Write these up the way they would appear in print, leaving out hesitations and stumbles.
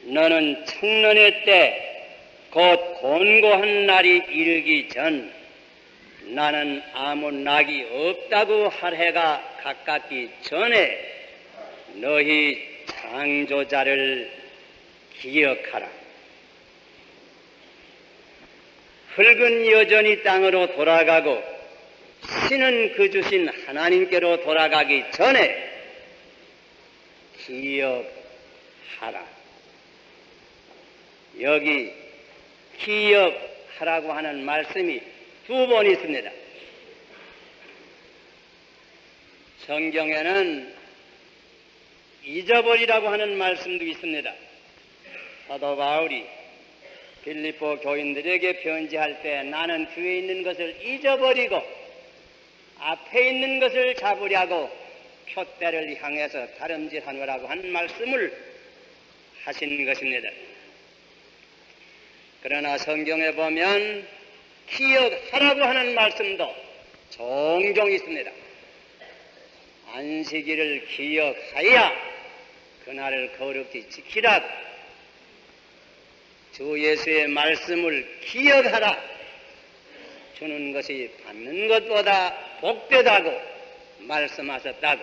너는 청년의 때 곧 곤고한 날이 이르기 전 나는 아무 낙이 없다고 할 해가 가깝기 전에 너희 창조자를 기억하라. 흙은 여전히 땅으로 돌아가고 신은 그 주신 하나님께로 돌아가기 전에 기억하라. 여기 기억하라고 하는 말씀이 두 번 있습니다. 성경에는 잊어버리라고 하는 말씀도 있습니다. 사도 바울이 빌립보 교인들에게 편지할 때 나는 뒤에 있는 것을 잊어버리고 앞에 있는 것을 잡으려고 푯대를 향해서 다름질하노라고 한 말씀을 하신 것입니다. 그러나 성경에 보면 기억하라고 하는 말씀도 종종 있습니다. 안식일을 기억하여 그날을 거룩히 지키라. 주 예수의 말씀을 기억하라. 주는 것이 받는 것보다 복되다고 말씀하셨다고.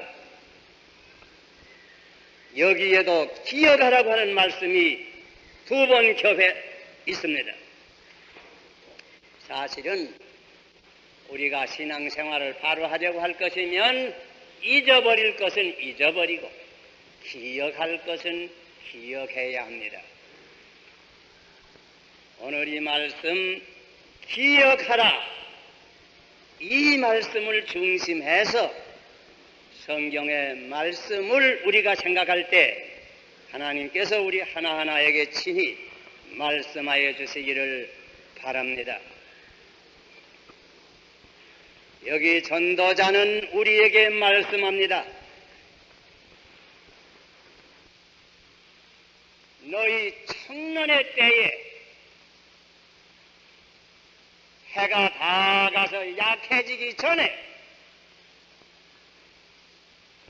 여기에도 기억하라고 하는 말씀이 두 번 겹해 있습니다. 사실은 우리가 신앙생활을 바로 하려고 할 것이면 잊어버릴 것은 잊어버리고 기억할 것은 기억해야 합니다. 오늘 이 말씀 기억하라. 이 말씀을 중심해서 성경의 말씀을 우리가 생각할 때 하나님께서 우리 하나하나에게 친히 말씀하여 주시기를 바랍니다. 여기 전도자는 우리에게 말씀합니다. 너희 청년의 때에 해가 다 가서 약해지기 전에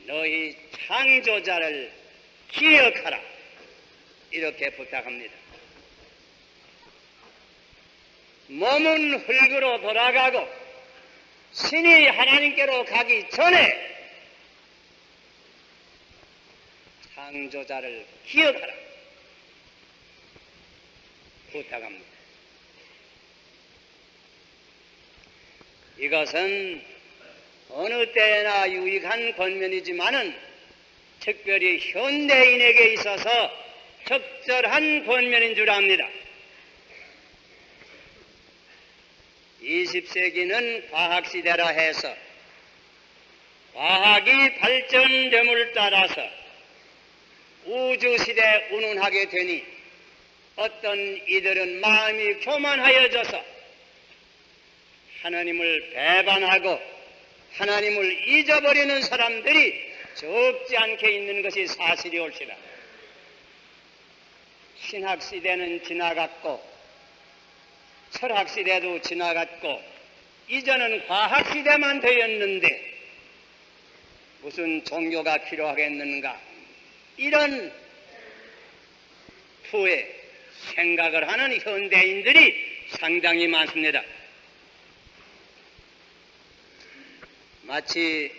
너희 창조자를 기억하라. 이렇게 부탁합니다. 몸은 흙으로 돌아가고 신이 하나님께로 가기 전에 창조자를 기억하라. 부탁합니다. 이것은 어느 때나 유익한 권면이지만은 특별히 현대인에게 있어서 적절한 권면인 줄 압니다. 20세기는 과학시대라 해서 과학이 발전됨을 따라서 우주시대에 운운하게 되니 어떤 이들은 마음이 교만하여져서 하나님을 배반하고 하나님을 잊어버리는 사람들이 적지 않게 있는 것이 사실이 옳시다. 신학시대는 지나갔고 철학시대도 지나갔고 이제는 과학시대만 되었는데 무슨 종교가 필요하겠는가, 이런 후에 생각을 하는 현대인들이 상당히 많습니다. 마치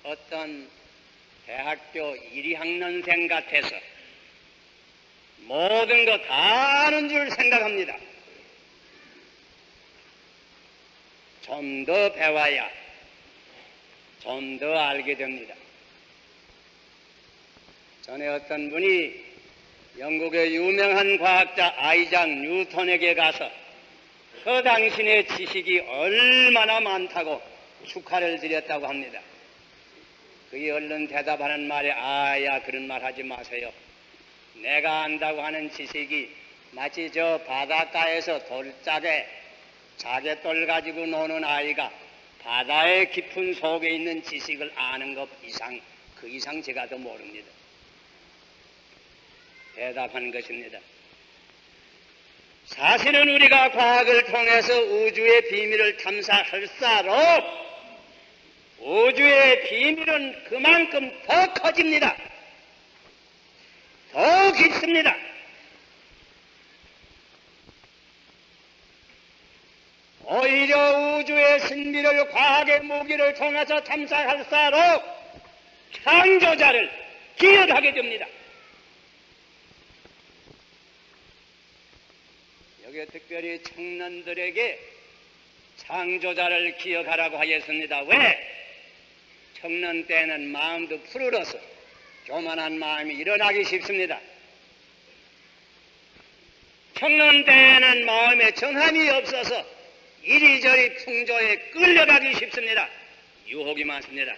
어떤 대학교 1학년생 같아서 모든 거 다 아는 줄 생각합니다. 좀 더 배워야 좀 더 알게 됩니다. 전에 어떤 분이 영국의 유명한 과학자 아이작 뉴턴에게 가서 그 당신의 지식이 얼마나 많다고 축하를 드렸다고 합니다. 그의 얼른 대답하는 말에 아야, 그런 말 하지 마세요. 내가 안다고 하는 지식이 마치 저 바닷가에서 돌짝에 자갯돌 가지고 노는 아이가 바다의 깊은 속에 있는 지식을 아는 것 이상, 그 이상 제가 더 모릅니다. 대답한 것입니다. 사실은 우리가 과학을 통해서 우주의 비밀을 탐사할수록 우주의 비밀은 그만큼 더 커집니다. 더 더 깊습니다. 오히려 우주의 신비를 과학의 무기를 통해서 탐색할수록 창조자를 기억하게 됩니다. 여기에 특별히 청년들에게 창조자를 기억하라고 하였습니다. 왜? 청년 때는 마음도 푸르러서 교만한 마음이 일어나기 쉽습니다. 청년 때는 마음에 정함이 없어서 이리저리 풍조에 끌려가기 쉽습니다. 유혹이 많습니다.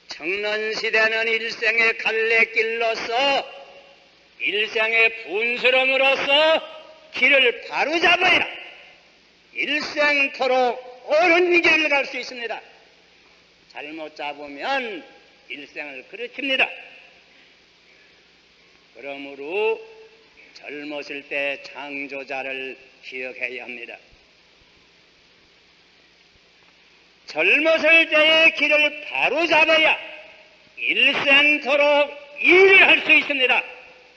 청년 시대는 일생의 갈래길로서 일생의 분스럼으로서 길을 바로잡아야 일생토록 옳은 길을 갈 수 있습니다. 잘못 잡으면 일생을 그르칩니다. 그러므로 젊었을 때 창조자를 기억해야 합니다. 젊었을 때의 길을 바로잡아야 일생토록 일을 할 수 있습니다.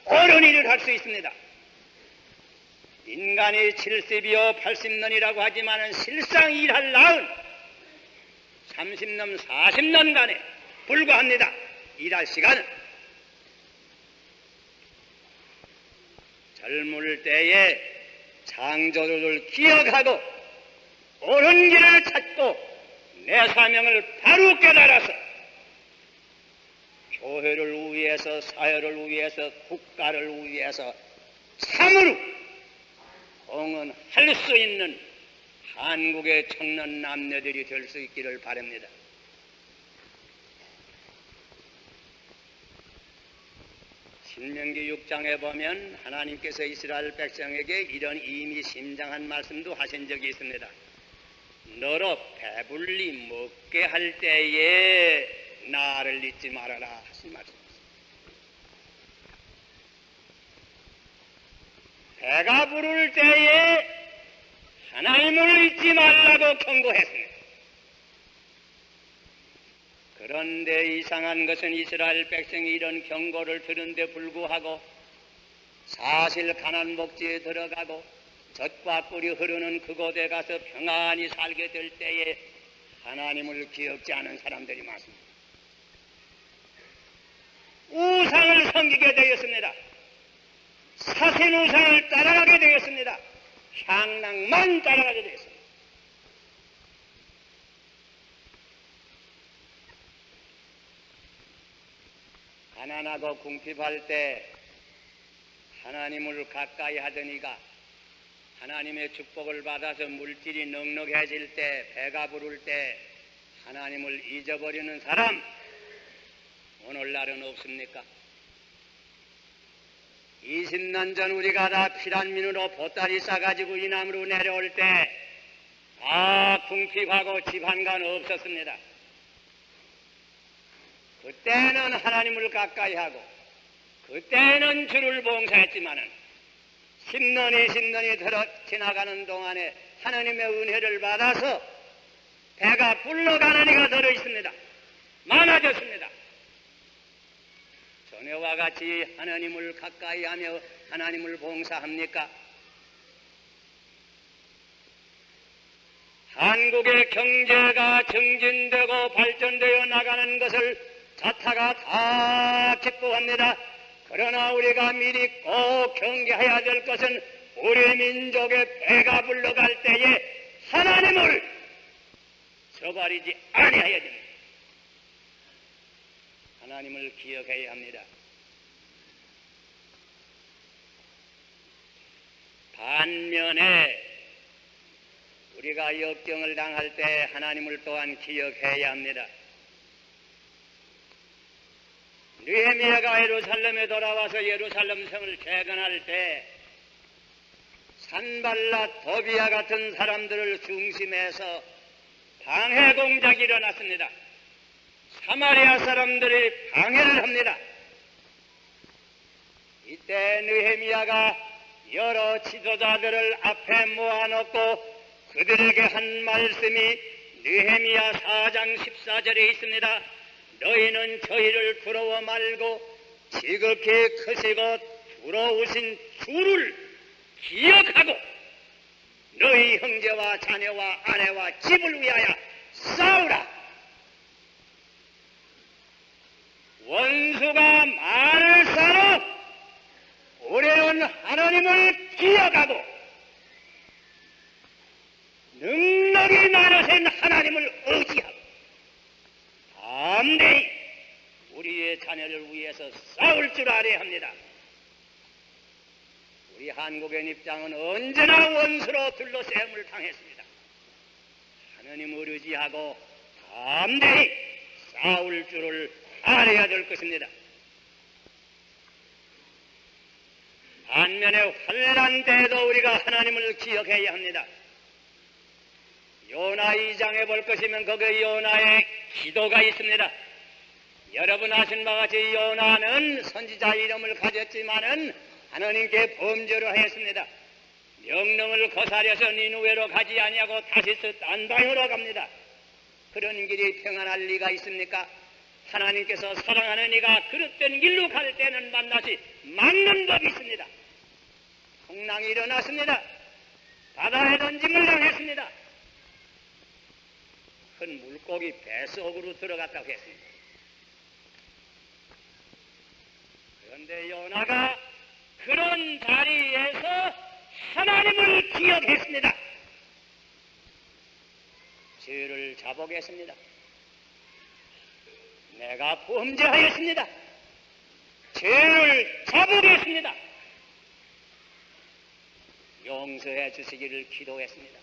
옳은 일을 할 수 있습니다. 인간이 70이요 80년이라고 하지만 실상 일할 나은 30년 40년간에 불과합니다. 일할 시간은. 젊을 때에 창조주를 기억하고 옳은 길을 찾고 내 사명을 바로 깨달아서 교회를 위해서 사회를 위해서 국가를 위해서 참으로 공헌할 수 있는 한국의 청년 남녀들이 될 수 있기를 바랍니다. 신명기 6장에 보면 하나님께서 이스라엘 백성에게 이런 이미 심장한 말씀도 하신 적이 있습니다. 너로 배불리 먹게 할 때에 나를 잊지 말아라 하신 말씀입니다. 배가 부를 때에 하나님을 잊지 말라고 경고했습니다. 그런데 이상한 것은 이스라엘 백성이 이런 경고를 들은데 불구하고 사실 가나안 복지에 들어가고 젖과 꿀이 흐르는 그곳에 가서 평안히 살게 될 때에 하나님을 기억지 않은 사람들이 많습니다. 우상을 섬기게 되었습니다. 사신 우상을 따라가게 되었습니다. 향락만 따라가게 되었습니다. 가난하고 궁핍할 때 하나님을 가까이 하더니가 하나님의 축복을 받아서 물질이 넉넉해질 때 배가 부를 때 하나님을 잊어버리는 사람 오늘날은 없습니까? 20년 전 우리가 다 피란민으로 보따리 싸가지고 이남으로 내려올 때 다 궁핍하고 집 한간 없었습니다. 그때는 하나님을 가까이 하고 그때는 주를 봉사했지만은 10년, 20년이 지나가는 동안에 하나님의 은혜를 받아서 배가 불러가는 이가 들어 있습니다. 많아졌습니다. 전에와 같이 하나님을 가까이 하며 하나님을 봉사합니까? 한국의 경제가 정진되고 발전되어 나가는 것을 자타가 다 기뻐합니다. 그러나 우리가 미리 꼭 경계해야 될 것은 우리 민족의 배가 불러갈 때에 하나님을 저버리지 아니해야 됩니다. 하나님을 기억해야 합니다. 반면에 우리가 역경을 당할 때 하나님을 또한 기억해야 합니다. 느헤미야가 예루살렘에 돌아와서 예루살렘 성을 재건할 때 산발랏 도비야 같은 사람들을 중심해서 방해 공작이 일어났습니다. 사마리아 사람들이 방해를 합니다. 이때 느헤미야가 여러 지도자들을 앞에 모아놓고 그들에게 한 말씀이 느헤미야 4장 14절에 있습니다. 너희는 저희를 부러워 말고 지극히 크시고 부러우신 주를 기억하고 너희 형제와 자녀와 아내와 집을 위하여 싸우라. 원수가 말을 쌓아 우리는 하나님을 기억하고 능력이 많으신 하나님을 의지하고 담대히 우리의 자녀를 위해서 싸울 줄 알아야 합니다. 우리 한국의 입장은 언제나 원수로 둘러싸임을 당했습니다. 하나님을 의지하고 담대히 싸울 줄을 알아야 될 것입니다. 반면에 환난 때에도 우리가 하나님을 기억해야 합니다. 요나 2장에 볼 것이면 거기 요나의 기도가 있습니다. 여러분 아신 바와 같이 요나는 선지자 이름을 가졌지만은 하나님께 범죄를 했습니다. 명령을 거스려서 니누웨로 가지 아니하고 다시스 딴 방으로 갑니다. 그런 길이 평안할 리가 있습니까? 하나님께서 사랑하는 이가 그릇된 길로 갈 때는 반드시 막는 법이 있습니다. 풍랑이 일어났습니다. 바다에 던짐을 당했습니다. 큰 물고기 뱃속으로 들어갔다고 했습니다. 그런데 요나가 그런 자리에서 하나님을 기억했습니다. 죄를 자복했습니다. 내가 범죄하였습니다. 죄를 자복했습니다. 용서해 주시기를 기도했습니다.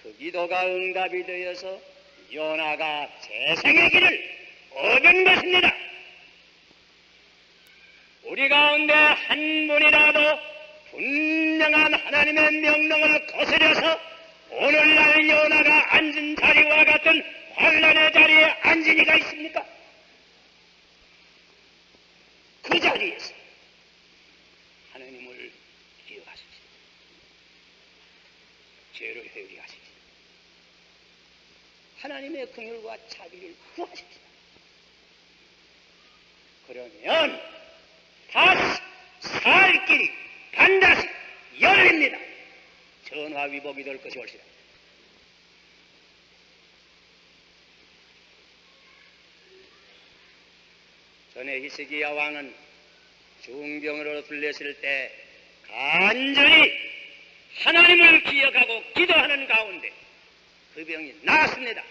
그 기도가 응답이 되어서 요나가 재생의 길을 얻은 것입니다. 우리 가운데 한 분이라도 분명한 하나님의 명령을 거스려서 오늘날 요나가 앉은 자리와 같은 환난의 자리에 앉은 이가 있습니까? 그 자리에서 하나님을 기억하십시오. 죄를 회개하십시오. 하나님의 긍휼과 자비를 구하십시오. 그러면 다시 살 길이 반드시 열립니다. 전화위복이 될 것이 옳시다. 전에 히스기야 왕은 중병으로 둘렸을 때 간절히 하나님을 기억하고 기도하는 가운데 그 병이 나았습니다.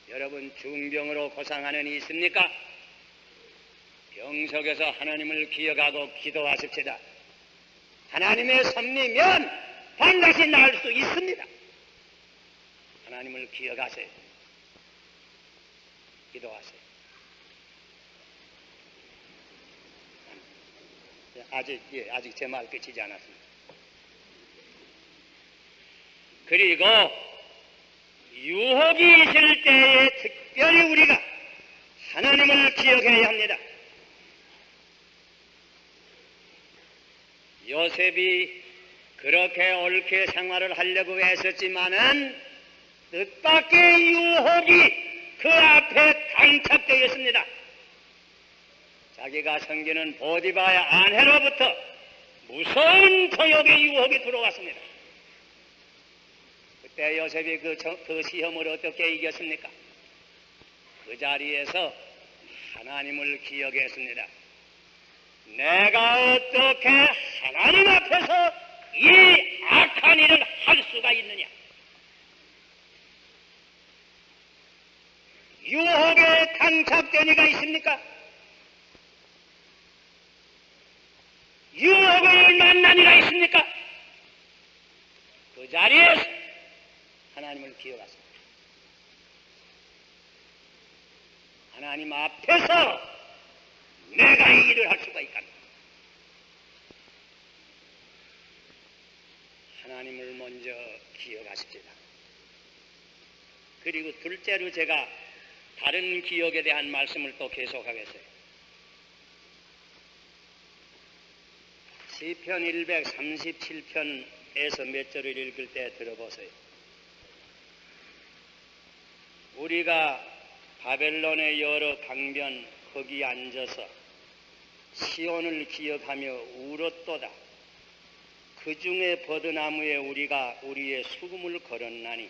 여러분 중병으로 고상하는 이 있습니까? 병석에서 하나님을 기억하고 기도하십시다. 하나님의 섭리면 반드시 나을 수 있습니다. 하나님을 기억하세요. 기도하세요. 아직 제 말 끝이지 않았습니다. 그리고 유혹이 있을 때에 특별히 우리가 하나님을 기억해야 합니다. 요셉이 그렇게 옳게 생활을 하려고 했었지만은 뜻밖의 유혹이 그 앞에 당착되어 있습니다. 자기가 섬기는 보디바의 아내로부터 무서운 통역의 유혹이 들어왔습니다. 그때 요셉이 그 시험을 어떻게 이겼습니까? 그 자리에서 하나님을 기억했습니다. 내가 어떻게 하나님 앞에서 이 악한 일을 할 수가 있느냐? 유혹에 당착된 이가 있습니까? 유혹을 만난 이가 있습니까? 그 자리에서 하나님을 기억하십니다. 하나님 앞에서 내가 이 일을 할 수가 있다. 하나님을 먼저 기억하십시다. 그리고 둘째로 제가 다른 기억에 대한 말씀을 또 계속하겠어요. 시편 137편에서 몇 절을 읽을 때 들어보세요. 우리가 바벨론의 여러 강변 거기 앉아서 시온을 기억하며 울었도다. 그 중에 버드나무에 우리가 우리의 수금을 걸었나니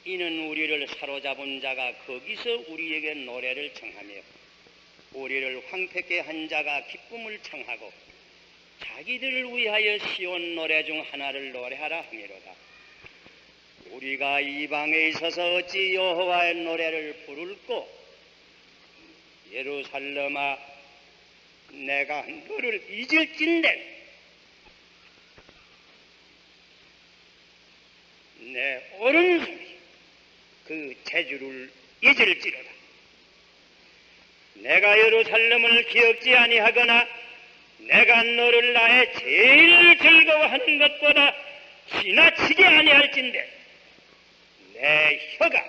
이는 우리를 사로잡은 자가 거기서 우리에게 노래를 청하며 우리를 황폐케 한 자가 기쁨을 청하고 자기들을 위하여 시온 노래 중 하나를 노래하라 하미로다. 우리가 이방에 있어서 어찌 여호와의 노래를 부를꼬. 예루살렘아 내가 너를 잊을진대 내 오른손이 그 재주를 잊을지로다. 내가 예루살렘을 기억지 아니하거나 내가 너를 나의 제일 즐거워하는 것보다 지나치지 아니할진대 내 혀가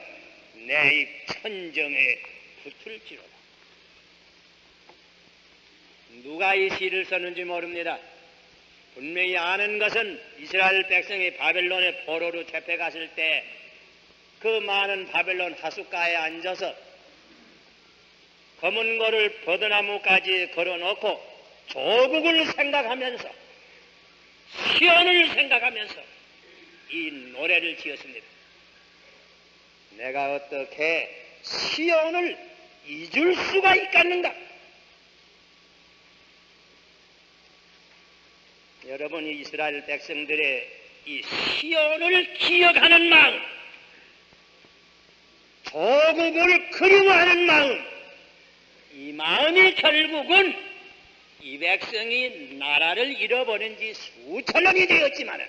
내 입 천정에 붙을지로다. 누가 이 시를 썼는지 모릅니다. 분명히 아는 것은 이스라엘 백성이 바벨론의 포로로 잡혀갔을 때 그 많은 바벨론 하숫가에 앉아서 검은 거를 버드나무까지 걸어놓고 조국을 생각하면서 시온을 생각하면서 이 노래를 지었습니다. 내가 어떻게 시온을 잊을 수가 있겠는가? 여러분이 이스라엘 백성들의 이 시온을 기억하는 마음, 조국을 그리워하는 마음, 이 마음이 결국은 이 백성이 나라를 잃어버린 지 수천 년이 되었지만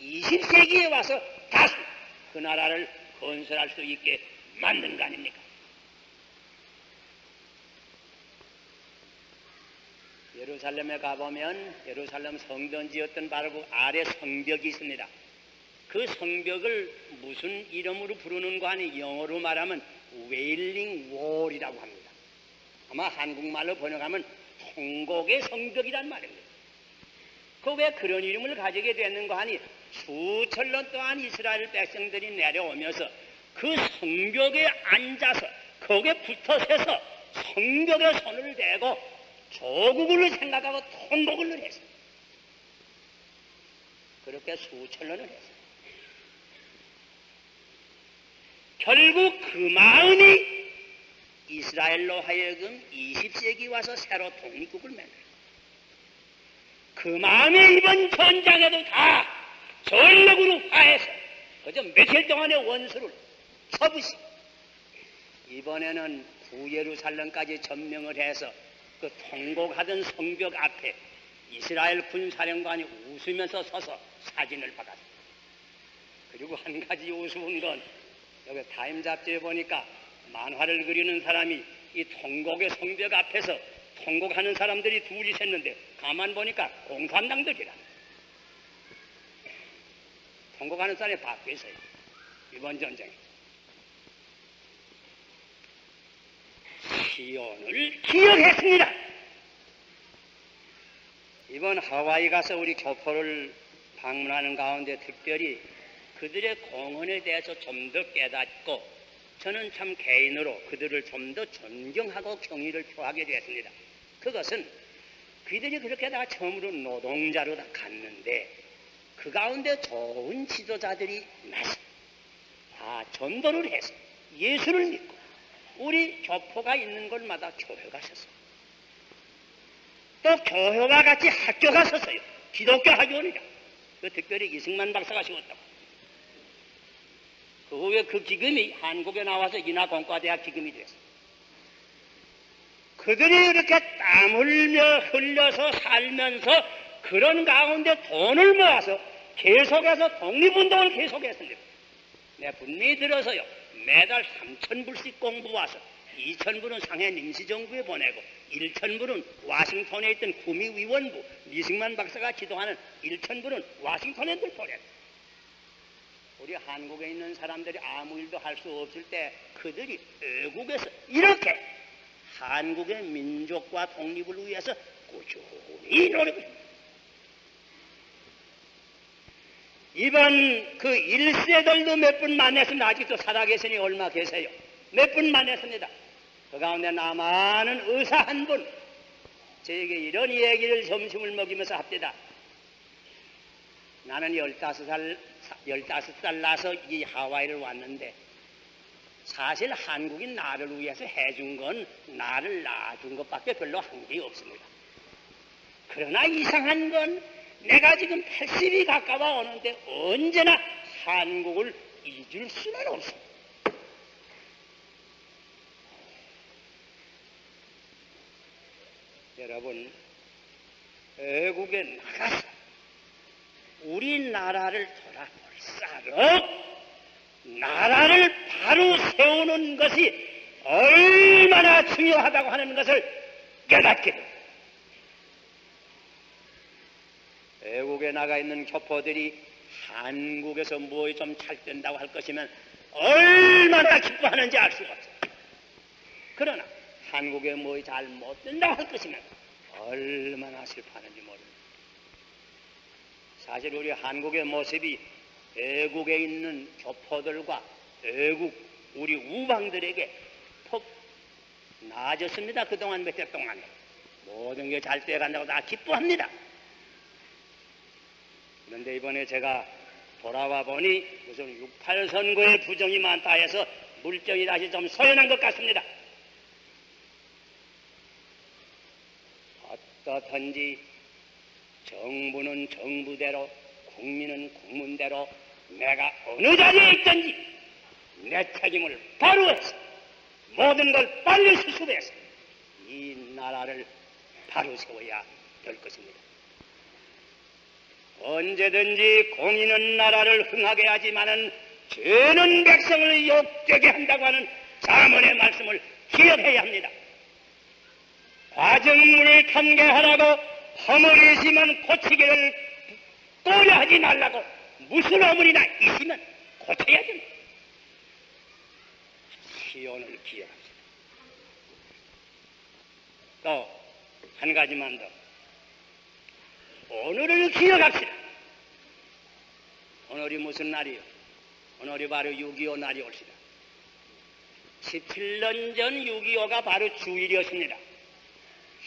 20세기에 와서 다시 그 나라를 건설할 수 있게 만든 거 아닙니까? 예루살렘에 가보면 예루살렘 성전 지었던 바로 그 아래 성벽이 있습니다. 그 성벽을 무슨 이름으로 부르는 거 아니 영어로 말하면 웨일링 월이라고 합니다. 아마 한국말로 번역하면 통곡의 성벽이란 말입니다. 그 왜 그런 이름을 가지게 됐는 거 하니 수천 년 동안 이스라엘 백성들이 내려오면서 그 성벽에 앉아서 거기에 붙어 서서 성벽에 손을 대고 조국을 생각하고 통곡을 했어요. 그렇게 수천 년을 했어요. 결국 그 마음이 이스라엘로 하여금 20세기 와서 새로 독립국을 만들어요. 그 마음이 이번 전장에도 다 전력으로 화해서 그저 며칠 동안의 원수를 쳐부시고 이번에는 구예루살렘까지 점령을 해서 그 통곡하던 성벽 앞에 이스라엘 군사령관이 웃으면서 서서 사진을 받았습니다. 그리고 한 가지 우스운 건 여기 타임 잡지에 보니까 만화를 그리는 사람이 이 통곡의 성벽 앞에서 통곡하는 사람들이 둘이 섰는데 가만 보니까 공산당들이라. 통곡하는 사람이 밖에 있어요. 이번 전쟁에. 시온을 기억했습니다. 이번 하와이 가서 우리 교포를 방문하는 가운데 특별히 그들의 공헌에 대해서 좀 더 깨닫고 저는 참 개인으로 그들을 좀 더 존경하고 경의를 표하게 되었습니다. 그것은 그들이 그렇게 다 처음으로 노동자로 다 갔는데 그 가운데 좋은 지도자들이 나서 다 전도를 해서 예수를 믿고 우리 교포가 있는 곳마다 교회가 섰어요. 또 교회와 같이 학교가 섰어요. 기독교 학교입니다. 그 특별히 이승만 박사가 세웠다고. 그 후에 그 기금이 한국에 나와서 인하공과대학 기금이 되었어요. 그들이 이렇게 땀 흘려서 살면서 그런 가운데 돈을 모아서 계속해서 독립운동을 계속했습니다. 내가 분명히 들어서요. 매달 3,000불씩 공부 와서 2,000불은 상해 임시정부에 보내고 1,000불은 와싱턴에 있던 구미위원부 이승만 박사가 지도하는 1,000불은 와싱턴에 늘 보냈어요. 우리 한국에 있는 사람들이 아무 일도 할 수 없을 때 그들이 외국에서 이렇게 한국의 민족과 독립을 위해서 꾸준히 노력을 합니다. 이번 그 일세들도 몇 분 만났습니다. 아직도 살아계시니 얼마 계세요. 몇 분 만났습니다. 그 가운데 남아는 의사 한 분, 저에게 이런 얘기를 점심을 먹이면서 합니다. 나는 15살 나서 이 하와이를 왔는데 사실 한국인 나를 위해서 해준 건 나를 낳아준 것밖에 별로 한 게 없습니다. 그러나 이상한 건 내가 지금 80이 가까워 오는데 언제나 한국을 잊을 수는 없습니다. 여러분, 외국에 나가서 우리나라를 돌아볼수록 나라를 바로 세우는 것이 얼마나 중요하다고 하는 것을 깨닫게 됩니다. 외국에 나가 있는 교포들이 한국에서 무엇이 좀 잘된다고 할 것이면 얼마나 기뻐하는지 알 수가 없어요. 그러나 한국에 무엇이 잘 못된다고 할 것이면 얼마나 슬퍼하는지 모릅니다. 사실 우리 한국의 모습이 외국에 있는 교포들과 외국 우리 우방들에게 퍽 나아졌습니다. 그동안 몇 해 동안에 모든 게 잘 돼간다고 다 기뻐합니다. 그런데 이번에 제가 돌아와 보니 무슨 6.8 선거에 부정이 많다 해서 물정이 다시 좀 소연한 것 같습니다. 어떻든지 정부는 정부대로, 국민은 국민대로 내가 어느 자리에 있든지 내 책임을 바로 해서 모든 걸 빨리 수습해서 이 나라를 바로 세워야 될 것입니다. 언제든지 공인은 나라를 흥하게 하지만은 죄는 백성을 욕되게 한다고 하는 자문의 말씀을 기억해야 합니다. 과정물을 탐계하라고 허물이시면 고치기를 또려하지 말라고 무슨 어머니나 있으면 고쳐야 됩니다. 시온을 기억합시다. 또 한 가지만 더. 오늘을 기억합시다. 오늘이 무슨 날이요? 오늘이 바로 6.25 날이 올시다. 17년 전 6.25가 바로 주일이었습니다.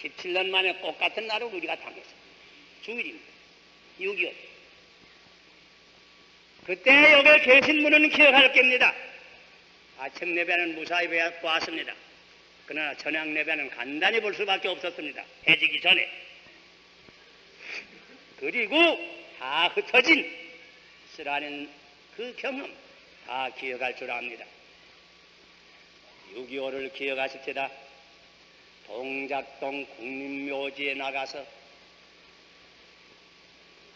17년 만에 똑같은 날을 우리가 당했습니다. 주일입니다. 6.25. 그때 여기 계신 분은 기억할 겁니다. 아침 예배는 무사히 보았습니다. 그러나 저녁 예배는 간단히 볼 수밖에 없었습니다. 해지기 전에. 그리고 다 흩어진 쓰라는 그 경험 다 기억할 줄 압니다. 6.25를 기억하십시다. 동작동 국립묘지에 나가서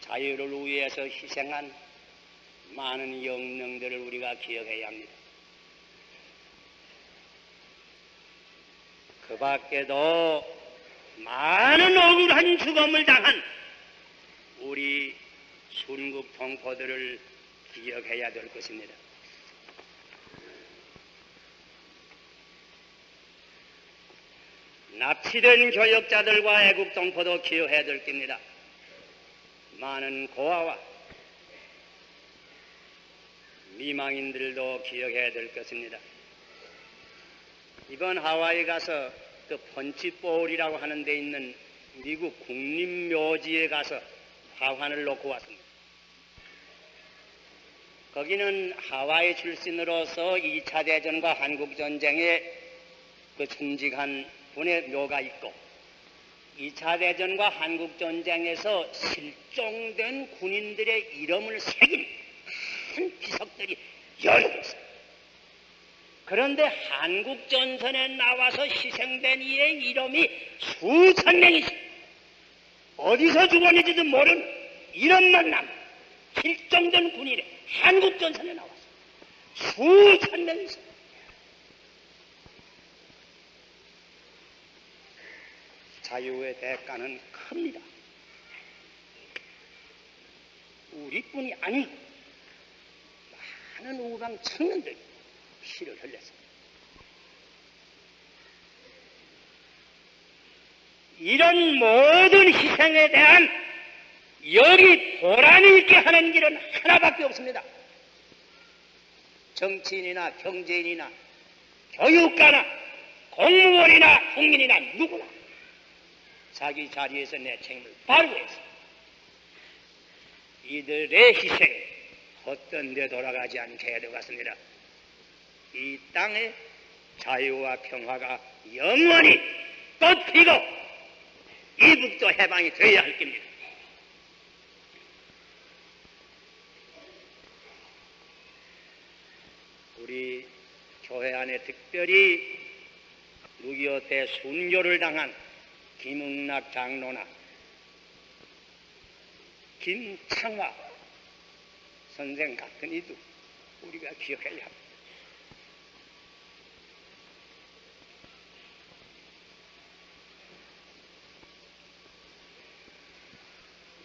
자유를 위해서 희생한 많은 영령들을 우리가 기억해야 합니다. 그 밖에도 많은 억울한 죽음을 당한 우리 순국 동포들을 기억해야 될 것입니다. 납치된 교역자들과 애국 동포도 기억해야 될 겁니다. 많은 고아와 미망인들도 기억해야 될 것입니다. 이번 하와이 가서 그 펀치볼이라고 하는 데 있는 미국 국립묘지에 가서 화환을 놓고 왔습니다. 거기는 하와이 출신으로서 2차 대전과 한국전쟁에 그 순직한 분의 묘가 있고 2차 대전과 한국전쟁에서 실종된 군인들의 이름을 새긴 큰 비석들이 여러 개 있어요. 그런데 한국전선에 나와서 희생된 이의 이름이 수천 명이 있어요. 어디서 죽었는지도 모르는 이름만 남 실종된 군인이 한국전선에 나와서 수천 명이 있어요. 자유의 대가는 큽니다. 우리뿐이 아니고 많은 우방 청년들이 피를 흘렸습니다. 이런 모든 희생에 대한 여기 보람이 있게 하는 길은 하나밖에 없습니다. 정치인이나 경제인이나 교육가나 공무원이나 국민이나 누구나 자기 자리에서 내 책임을 바로 해서 이들의 희생이 헛된 데 돌아가지 않게 해야 되겠습니다. 이 땅에 자유와 평화가 영원히 꽃피고 이북도 해방이 되어야 할 겁니다. 우리 교회 안에 특별히 6.25 때 순교를 당한 김응락 장로나 김창화 선생 같은 이도 우리가 기억해야 합니다.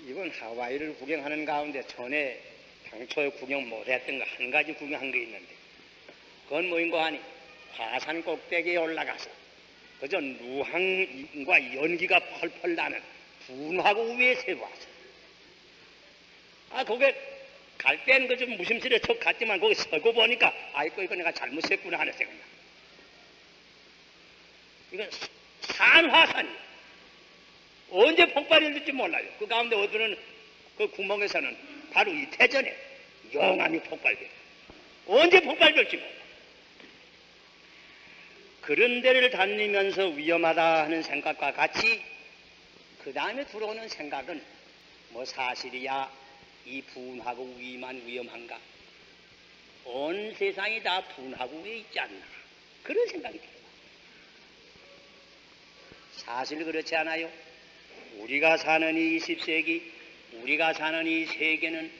이번 하와이를 구경하는 가운데 전에 당초에 구경 못했던 거 한 가지 구경한 게 있는데 그건 뭐인고 하니 화산 꼭대기에 올라가서 그저 누항과 연기가 펄펄 나는 분화구 위에 세워왔어. 거게 갈 때는 그 좀 무심스레 척 갔지만 거기 서고 보니까 아이고 이거 내가 잘못했구나 하는 생각나. 이건 산화산이에요. 언제 폭발이 될지 몰라요. 그 가운데 어두는 그 구멍에서는 바로 이태전에 영암이 폭발돼요. 언제 폭발될지 몰라요. 그런 데를 다니면서 위험하다 하는 생각과 같이 그 다음에 들어오는 생각은 뭐 사실이야 이 분화구 위만 위험한가? 온 세상이 다 분화구 위에 있지 않나? 그런 생각이 들어요. 사실 그렇지 않아요? 우리가 사는 이 20세기, 우리가 사는 이 세계는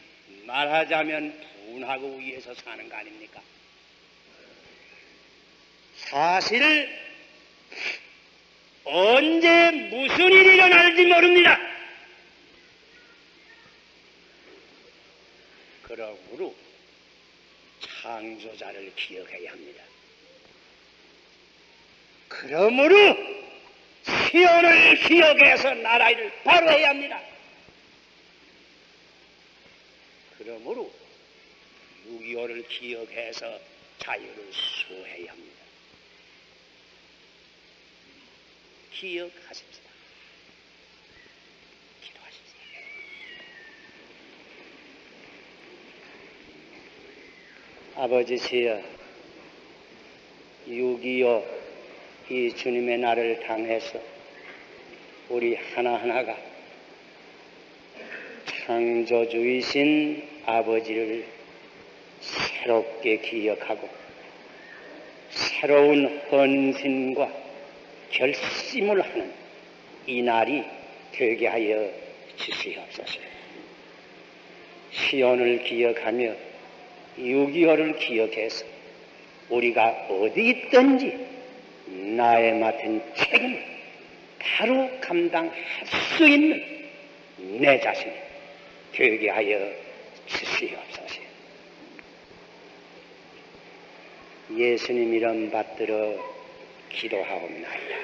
말하자면 분화구 위에서 사는 거 아닙니까? 사실 언제 무슨 일이 일어날지 모릅니다. 그러므로 창조자를 기억해야 합니다. 그러므로 시온을 기억해서 나라를 바로 해야 합니다. 그러므로 6.25를 기억해서 자유를 수호해야 합니다. 기억하십시다. 기도하십시다. 아버지시여, 6.25 이 주님의 날을 당해서 우리 하나하나가 창조주이신 아버지를 새롭게 기억하고 새로운 헌신과 결심을 하는 이 날이 되게 하여 주시옵소서. 시온을 기억하며 6.25를 기억해서 우리가 어디 있든지 나의 맡은 책임을 바로 감당할 수 있는 내 자신이 되게 하여 주시옵소서. 예수님 이름 받들어 기도하옵나이다.